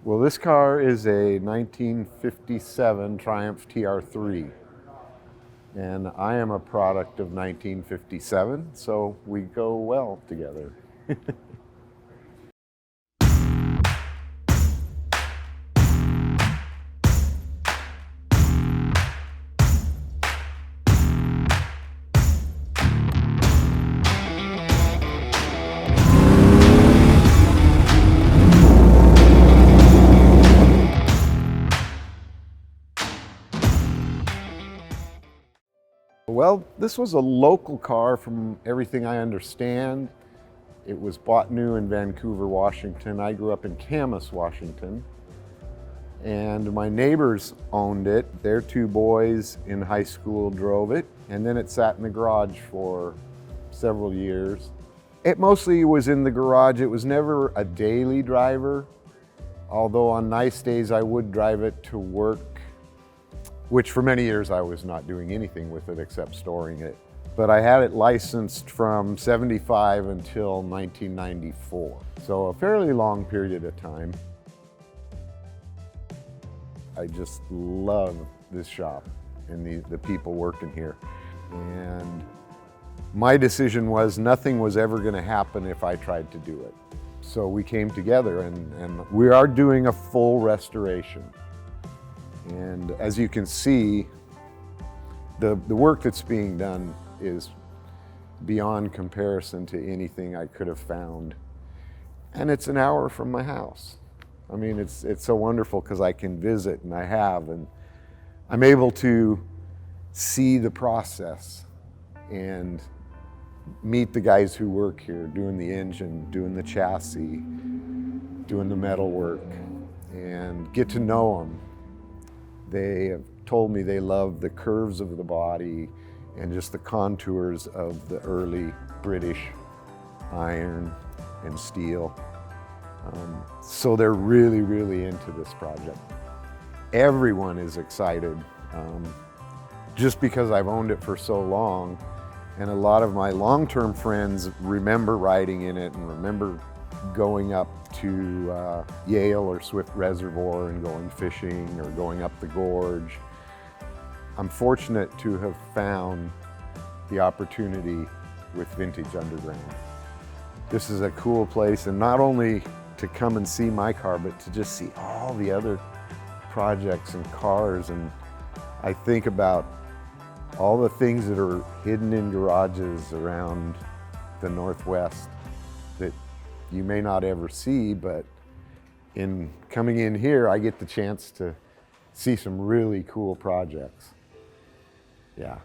Well, this car is a 1957 Triumph TR3, and I am a product of 1957, so we go well together. Well, this was a local car from everything I understand. It was bought new in Vancouver, Washington. I grew up in Camas, Washington. And my neighbors owned it. Their two boys in high school drove it, and then it sat in the garage for several years. It mostly was in the garage. It was never a daily driver, although on nice days I would drive it to work, which for many years I was not doing anything with it except storing it. But I had it licensed from '75 until 1994, so a fairly long period of time. I just love this shop and the people working here. And my decision was nothing was ever going to happen if I tried to do it. So we came together and we are doing a full restoration. And as you can see, the work that's being done is beyond comparison to anything I could have found. And it's an hour from my house. I mean, it's so wonderful because I can visit, and I have, and I'm able to see the process and meet the guys who work here, doing the engine, doing the chassis, doing the metal work, and get to know them. They have told me they love the curves of the body and just the contours of the early British iron and steel. So they're really, really into this project. Everyone is excited, just because I've owned it for so long, and a lot of my long-term friends remember riding in it and remember going up to Yale or Swift Reservoir and going fishing or going up the gorge. I'm fortunate to have found the opportunity with Vintage Underground. This is a cool place, and not only to come and see my car, but to just see all the other projects and cars. And I think about all the things that are hidden in garages around the Northwest that you may not ever see, but in coming in here, I get the chance to see some really cool projects. Yeah.